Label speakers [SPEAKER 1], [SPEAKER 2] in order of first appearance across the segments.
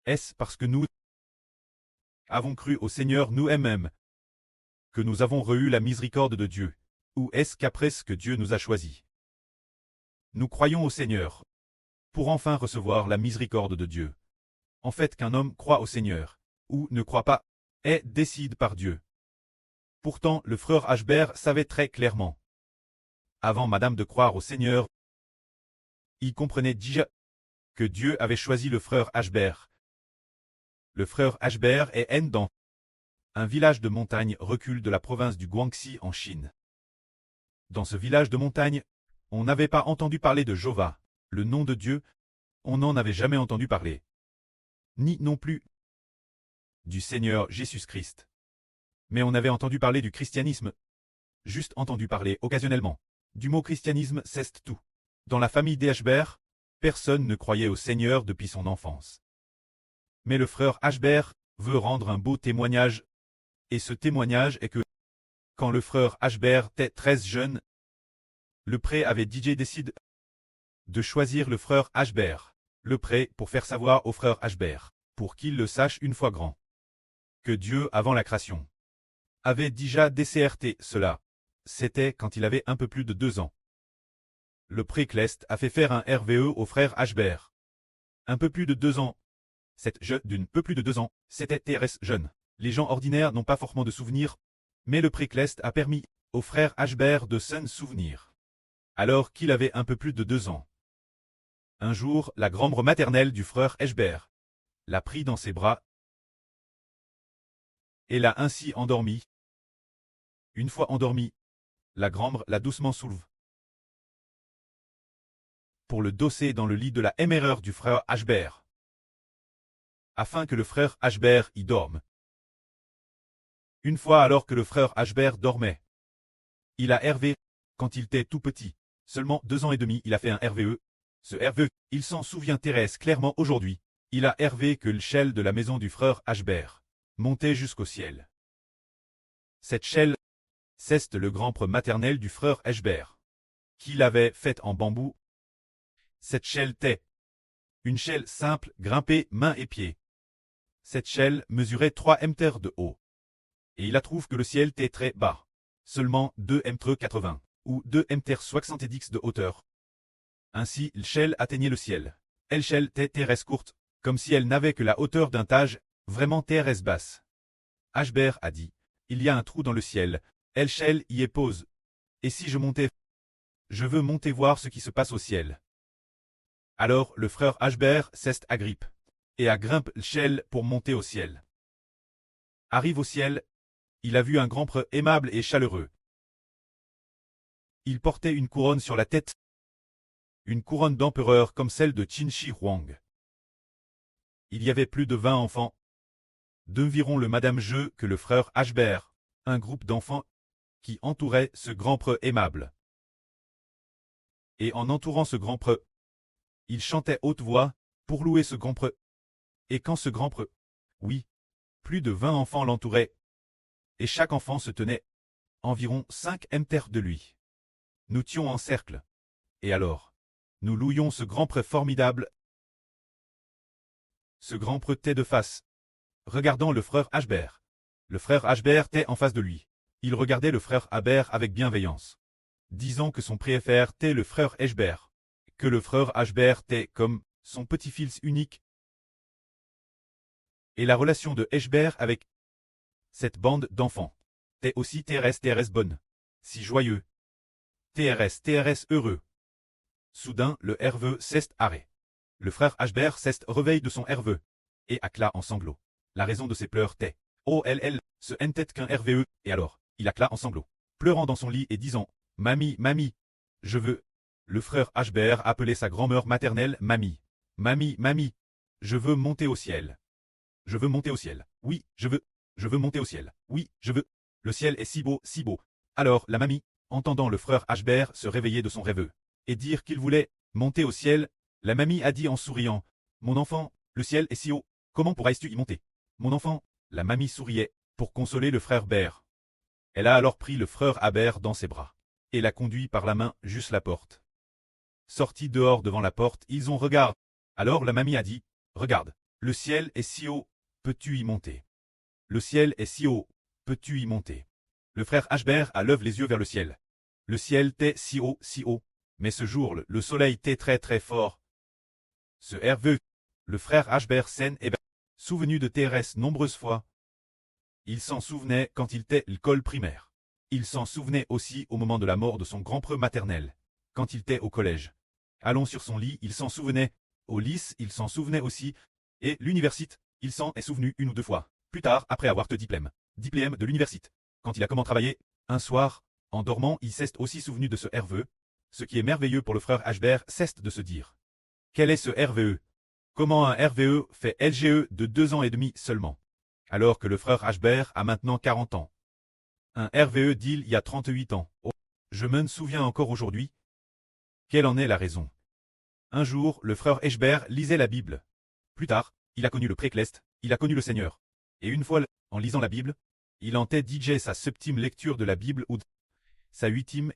[SPEAKER 1] Est-ce parce que nous avons cru au Seigneur nous-mêmes que nous avons reçu la miséricorde de Dieu? Ou est-ce qu'après ce que Dieu nous a choisi, nous croyons au Seigneur pour enfin recevoir la miséricorde de Dieu? En fait, qu'un homme croit au Seigneur ou ne croit pas est décide par Dieu. Pourtant, le frère Ashbert savait très clairement, avant madame de croire au Seigneur, il comprenait déjà que Dieu avait choisi le frère Ashbert. Le frère Ashbert est dans un village de montagne recul de la province du Guangxi en Chine. Dans ce village de montagne, on n'avait pas entendu parler de Jéhovah, le nom de Dieu, on n'en avait jamais entendu parler. Ni non plus du Seigneur Jésus-Christ. Mais on avait entendu parler du christianisme, juste entendu parler occasionnellement. Du mot christianisme, c'est tout. Dans la famille des Ashbert, personne ne croyait au Seigneur depuis son enfance. Mais le frère Ashbert veut rendre un beau témoignage, et ce témoignage est que, quand le frère Ashbert était très jeune, le prêtre avait décidé de choisir le frère Ashbert, le prêtre pour faire savoir au frère Ashbert, pour qu'il le sache une fois grand, que Dieu, avant la création, avait déjà décerté cela. C'était quand il avait un peu plus de 2 ans. Le prêtre a fait faire un RVE au frère Ashbert. Un peu plus de 2 ans. Cette jeune d'une peu plus de 2 ans, c'était TRS jeune. Les gens ordinaires n'ont pas forcément de souvenirs, mais le prêtre a permis au frère Ashbert de s'en souvenir. Alors qu'il avait un peu plus de 2 ans. Un jour, la grand-mère maternelle du frère Ashbert l'a pris dans ses bras et l'a ainsi endormi. Une fois endormi, la grand-mère l'a doucement soulevé pour le dosser dans le lit de la MRR du frère Ashbert, afin que le frère Ashbert y dorme. Une fois alors que le frère Ashbert dormait, il a RV, quand il était tout petit, seulement 2 ans et demi, il a fait un RVE. Ce RVE, il s'en souvient Thérèse clairement aujourd'hui, il a RV que l'échelle de la maison du frère Ashbert montait jusqu'au ciel. Cette échelle, c'est le grand-père maternel du frère Ashbert, qu'il avait faite en bambou. Cette échelle était une échelle simple, grimpée mains et pieds. Cette échelle mesurait 3 mètres de haut. Et il trouve que le ciel était très bas, seulement 2 mètres 80, ou 2 mètres 70 de hauteur. Ainsi, l'échelle atteignait le ciel. L'échelle était très courte, comme si elle n'avait que la hauteur d'un tage, vraiment très basse. Ashbert a dit, il y a un trou dans le ciel, l'échelle y est pose. Et si je montais? Je veux monter voir ce qui se passe au ciel. Alors le frère Ashbert s'est agrippe, et a grimpe l'échelle pour monter au ciel. Arrive au ciel, il a vu un grand prêtre aimable et chaleureux. Il portait une couronne sur la tête, une couronne d'empereur comme celle de Qin Shi Huang. Il y avait plus de 20 enfants, d'environ le madame jeu que le frère Ashbert, un groupe d'enfants qui entourait ce grand prêtre aimable. Et en entourant ce grand prêtre, il chantait haute voix pour louer ce grand prêtre. Et quand ce grand prêtre, oui, plus de 20 enfants l'entouraient, et chaque enfant se tenait environ 5 mètres de lui. Nous tions en cercle. Et alors, nous louions ce grand prêtre formidable. Ce grand prêtre était de face, regardant le frère Ashbert. Le frère Ashbert était en face de lui. Il regardait le frère Ashbert avec bienveillance, disant que son préféré était le frère Ashbert, que le frère Ashbert était comme son petit-fils unique. Et la relation de Ashbert avec cette bande d'enfants était aussi TRS bonne, si joyeux. TRS heureux. Soudain, le RVE s'est arrêté. Le frère Ashbert s'est réveillé de son RVE, et accla en sanglots. La raison de ses pleurs était, oh ce n'était qu'un RVE, et alors, il accla en sanglots, pleurant dans son lit et disant, mamie, mamie, je veux. Le frère Ashbert appelait sa grand-mère maternelle mamie. Mamie, mamie, je veux monter au ciel. Je veux monter au ciel. Oui, je veux. Je veux monter au ciel. Oui, je veux. Le ciel est si beau, si beau. Alors la mamie, entendant le frère Ashbert se réveiller de son rêve et dire qu'il voulait monter au ciel, la mamie a dit en souriant, mon enfant, le ciel est si haut, comment pourrais-tu y monter? Mon enfant, la mamie souriait, pour consoler le frère Bert. Elle a alors pris le frère Ashbert dans ses bras, et l'a conduit par la main jusqu'à la porte. Sortis dehors devant la porte, ils ont regardé. Alors la mamie a dit, regarde, Le ciel est si haut, peux-tu y monter? Le ciel est si haut, peux-tu y monter? Le frère Ashbert a lève les yeux vers le ciel. Le ciel t'est si haut, mais ce jour le soleil t'est très très fort. Ce Hervé, le frère Ashbert s'en est souvenu de Thérèse nombreuses fois. Il s'en souvenait quand il était l'école primaire. Il s'en souvenait aussi au moment de la mort de son grand-preux maternel, quand il était au collège. Allons sur son lit, il s'en souvenait. Au lycée, il s'en souvenait aussi. Et l'université, il s'en est souvenu une ou deux fois. Plus tard, après avoir te diplôme de l'université. Quand il a comment travailler, un soir, en dormant, il s'est aussi souvenu de ce RVE. Ce qui est merveilleux pour le frère Ashbert, c'est de se dire. Quel est ce RVE? Comment un RVE fait LGE de 2 ans et demi seulement? Alors que le frère Ashbert a maintenant 40 ans. Un RVE d'il y a 38 ans. Oh, je me souviens encore aujourd'hui. Quelle en est la raison? Un jour, le frère Ashbert lisait la Bible. Plus tard, il a connu le précleste, il a connu le Seigneur. Et une fois, en lisant la Bible, il en DJ sa septième lecture de la Bible ou sa huitième.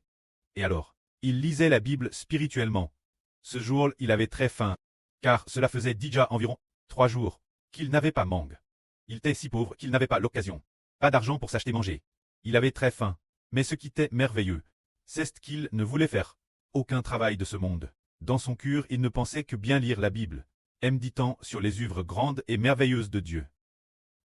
[SPEAKER 1] Et alors, il lisait la Bible spirituellement. Ce jour, il avait très faim, car cela faisait déjà environ 3 jours qu'il n'avait pas mangue. Il était si pauvre qu'il n'avait pas l'occasion. Pas d'argent pour s'acheter manger. Il avait très faim. Mais ce qui était merveilleux, c'est qu'il ne voulait faire aucun travail de ce monde. Dans son cœur, il ne pensait que bien lire la Bible, méditant sur les œuvres grandes et merveilleuses de Dieu.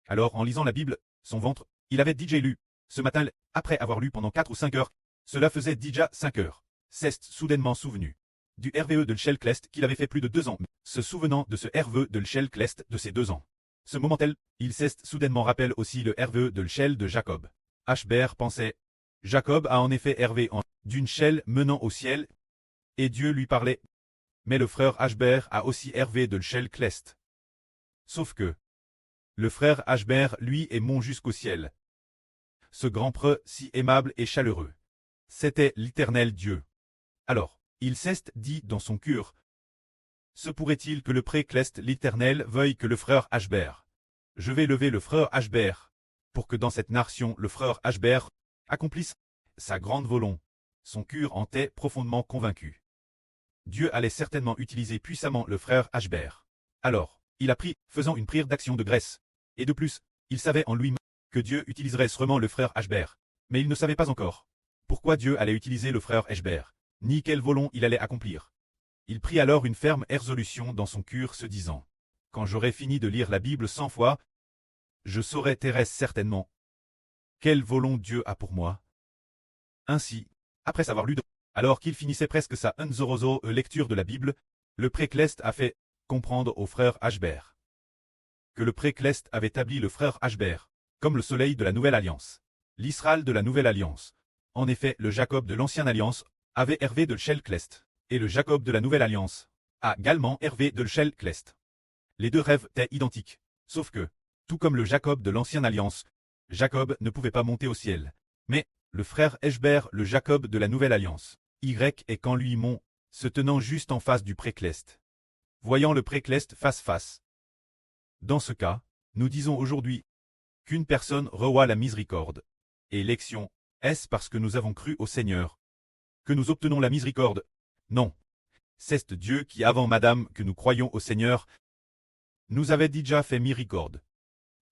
[SPEAKER 1] Alors, en lisant la Bible, son ventre, il avait déjà lu. Ce matin, après avoir lu pendant 4 ou 5 heures, cela faisait déjà 5 heures. C'est soudainement souvenu du RVE de L'Chelclest qu'il avait fait plus de 2 ans, se souvenant de ce RVE de L'Chelclest de ses 2 ans. Ce moment-là, il s'est soudainement rappelle aussi le RVE de l'Chel de Jacob. Ashbert pensait, Jacob a en effet hervé d'une chelle menant au ciel, et Dieu lui parlait. Mais le frère Ashbert a aussi hervé de L'Chelclest. Sauf que, le frère Ashbert, lui, est mont jusqu'au ciel. Ce grand preux si aimable et chaleureux. C'était l'Éternel Dieu. Alors, il s'est dit dans son cœur. Se pourrait-il que le précleste l'Éternel veuille que le frère Ashbert? Je vais lever le frère Ashbert, pour que dans cette nation le frère Ashbert accomplisse sa grande volonté. Son cœur en était profondément convaincu. Dieu allait certainement utiliser puissamment le frère Ashbert. Alors, il a pris, faisant une prière d'action de grâce. Et de plus, il savait en lui-même que Dieu utiliserait sûrement le frère Ashbert. Mais il ne savait pas encore pourquoi Dieu allait utiliser le frère Ashbert, ni quel volonté il allait accomplir. Il prit alors une ferme résolution dans son cœur se disant, quand j'aurai fini de lire la Bible 100 fois, je saurai Thérèse certainement quelle volonté Dieu a pour moi. Ainsi, après avoir lu, alors qu'il finissait presque sa unzorozo lecture de la Bible, le précleste a fait comprendre au frère Ashbert que le précleste avait établi le frère Ashbert comme le soleil de la Nouvelle Alliance, l'Israël de la Nouvelle Alliance. En effet, le Jacob de l'Ancienne Alliance avait hervé de l'Chelclest, et le Jacob de la Nouvelle Alliance a également hervé de l'Chelclest. Les deux rêves étaient identiques, sauf que, tout comme le Jacob de l'Ancienne Alliance, Jacob ne pouvait pas monter au ciel. Mais, le frère Ashbert, le Jacob de la Nouvelle Alliance, Y est quand lui mont, se tenant juste en face du précleste. Voyant le précleste face. Dans ce cas, nous disons aujourd'hui qu'une personne reçoit la miséricorde. Et élection, est-ce parce que nous avons cru au Seigneur que nous obtenons la miséricorde? Non. C'est Dieu qui, avant Madame, que nous croyons au Seigneur, nous avait déjà fait miséricorde.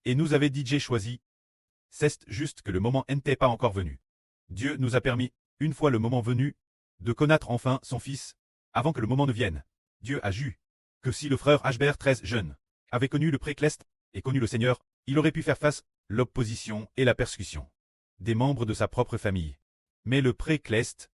[SPEAKER 1] Et nous avait déjà choisi. C'est juste que le moment n'était pas encore venu. Dieu nous a permis, une fois le moment venu, de connaître enfin son Fils, avant que le moment ne vienne. Dieu a jugé que si le frère Ashbert, très jeune, avait connu le précleste et connu le Seigneur, il aurait pu faire face l'opposition et la persécution des membres de sa propre famille. Mais le précleste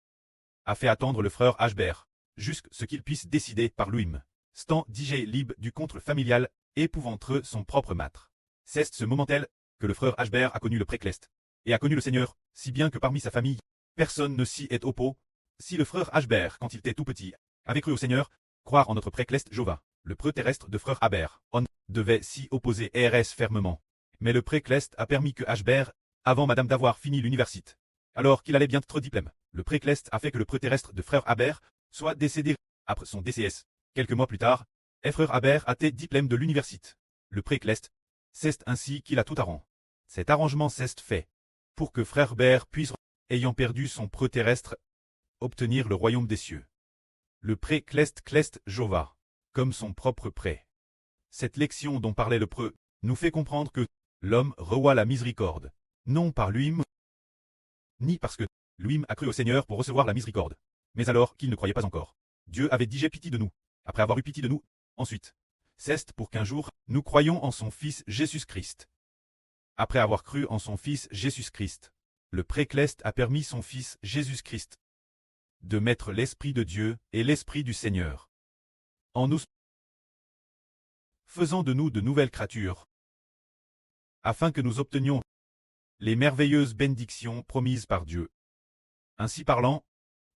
[SPEAKER 1] a fait attendre le frère Ashbert, jusqu'à ce qu'il puisse décider par lui-même, stant DJ libre du contre familial, épouvantreux son propre maître. C'est ce moment-là que le frère Ashbert a connu le précleste, et a connu le Seigneur, si bien que parmi sa famille, personne ne s'y est opposé. Si le frère Ashbert, quand il était tout petit, avait cru au Seigneur, croire en notre précleste Jova, le preux terrestre de frère Ashbert, on devait s'y opposer RS fermement. Mais le précleste a permis que Ashbert, avant Madame d'avoir fini l'université, alors qu'il allait bientôt diplôme, le précleste a fait que le preux terrestre de frère Ashbert soit décédé après son DCS. Quelques mois plus tard, frère Ashbert a été diplôme de l'université. Le précleste, c'est ainsi qu'il a tout arrangé. Cet arrangement s'est fait pour que frère Ashbert puisse, ayant perdu son preux terrestre, obtenir le royaume des cieux. Le précleste Jova, comme son propre pré. Cette lection dont parlait le preux nous fait comprendre que l'homme reçoit la miséricorde, non par lui-même, ni parce que lui-même a cru au Seigneur pour recevoir la miséricorde, mais alors qu'il ne croyait pas encore. Dieu avait dit « J'ai pitié de nous », après avoir eu pitié de nous, ensuite. C'est pour qu'un jour, nous croyions en son Fils Jésus-Christ. Après avoir cru en son Fils Jésus-Christ, le précleste a permis son Fils Jésus-Christ de mettre l'Esprit de Dieu et l'Esprit du Seigneur en nous, faisant de nous de nouvelles créatures, afin que nous obtenions les merveilleuses bénédictions promises par Dieu. Ainsi parlant,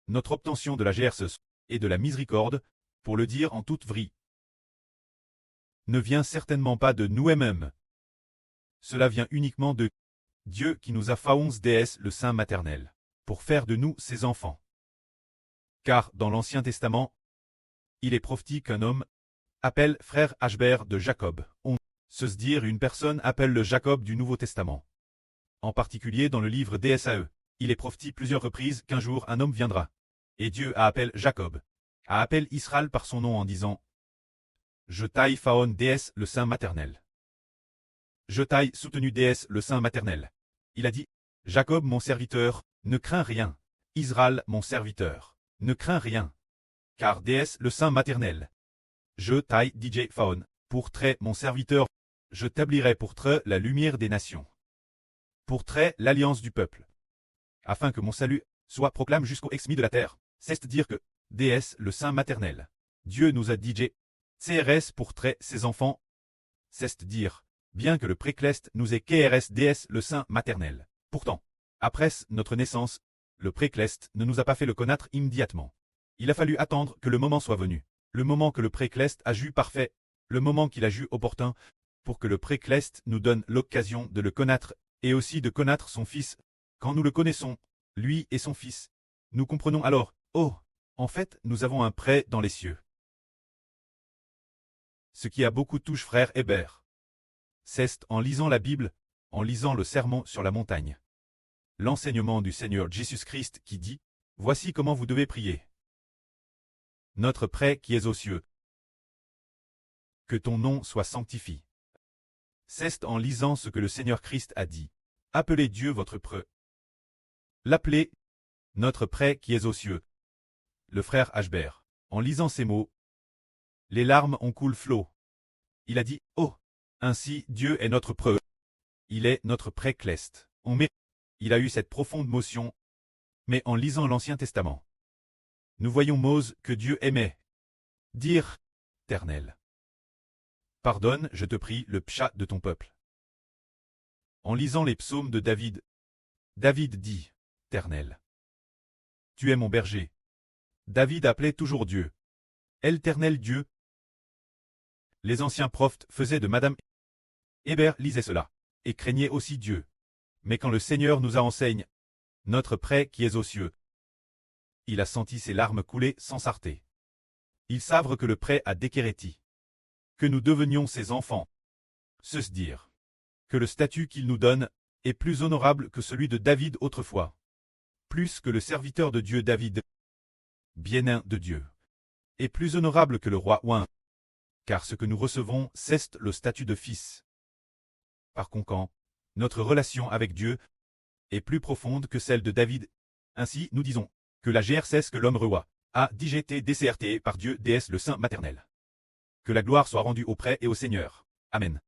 [SPEAKER 1] notre obtention de la grâce et de la miséricorde, pour le dire en toute vérité, ne vient certainement pas de nous-mêmes. Cela vient uniquement de Dieu qui nous a fait déesse le Saint maternel, pour faire de nous ses enfants. Car dans l'Ancien Testament, il est prophétique qu'un homme appelle frère Ashbert de Jacob. On se dire une personne appelle le Jacob du Nouveau Testament. En particulier dans le livre d'Ésaïe, il est prophétique plusieurs reprises qu'un jour un homme viendra. Et Dieu a appelé Jacob, a appelé Israël par son nom en disant « Je t'aille Faon déesse le Saint maternel. Je t'aille soutenu déesse le Saint maternel. » Il a dit « Jacob mon serviteur, ne crains rien. Israël mon serviteur, ne crains rien. Car déesse le Saint maternel. Je t'aille DJ Faon, pour trait mon serviteur, je t'établirai pour trait la lumière des nations. Pour trait l'alliance du peuple. Afin que mon salut soit proclamé jusqu'au exmis de la terre. C'est dire que, déesse le Saint maternel. Dieu nous a dit CRS pour trait ses enfants. C'est dire, bien que le précleste nous ait KRS déesse le Saint maternel. Pourtant, après notre naissance, le précleste ne nous a pas fait le connaître immédiatement. Il a fallu attendre que le moment soit venu. Le moment que le précleste a jugé parfait, le moment qu'il a jugé opportun, pour que le précleste nous donne l'occasion de le connaître, et aussi de connaître son Fils. Quand nous le connaissons, lui et son Fils, nous comprenons alors, oh, en fait, nous avons un prêt dans les cieux. Ce qui a beaucoup touché frère Hébert. C'est en lisant la Bible, en lisant le Sermon sur la montagne. L'enseignement du Seigneur Jésus-Christ qui dit, voici comment vous devez prier. Notre Père qui es aux cieux. Que ton nom soit sanctifié. C'est en lisant ce que le Seigneur Christ a dit. Appelez Dieu votre preux. L'appelez, notre Père qui es aux cieux. Le frère Ashbert, en lisant ces mots, les larmes ont coulé flot. Il a dit, oh, ainsi Dieu est notre preux. Il est notre précleste. Il a eu cette profonde motion, mais en lisant l'Ancien Testament, nous voyons Mose que Dieu aimait. Dire, Éternel. Pardonne, je te prie, le péché de ton peuple. En lisant les psaumes de David, David dit, Éternel. Tu es mon berger. David appelait toujours Dieu. Éternel Dieu. Les anciens prophètes faisaient de Madame Hébert lisait cela, et craignait aussi Dieu. Mais quand le Seigneur nous a enseigné, notre Père qui est aux cieux, il a senti ses larmes couler sans s'arrêter. Il savre que le Père a déquéréti. Que nous devenions ses enfants. Se dire que le statut qu'il nous donne est plus honorable que celui de David autrefois. Plus que le serviteur de Dieu David, bien-aimé de Dieu, est plus honorable que le roi Ouin. Car ce que nous recevons, c'est le statut de fils. Par conséquent, notre relation avec Dieu est plus profonde que celle de David. Ainsi, nous disons que la GRCS que l'homme reçoit a digité DCRT par Dieu déesse le Saint maternel. Que la gloire soit rendue au Prêtre et au Seigneur. Amen.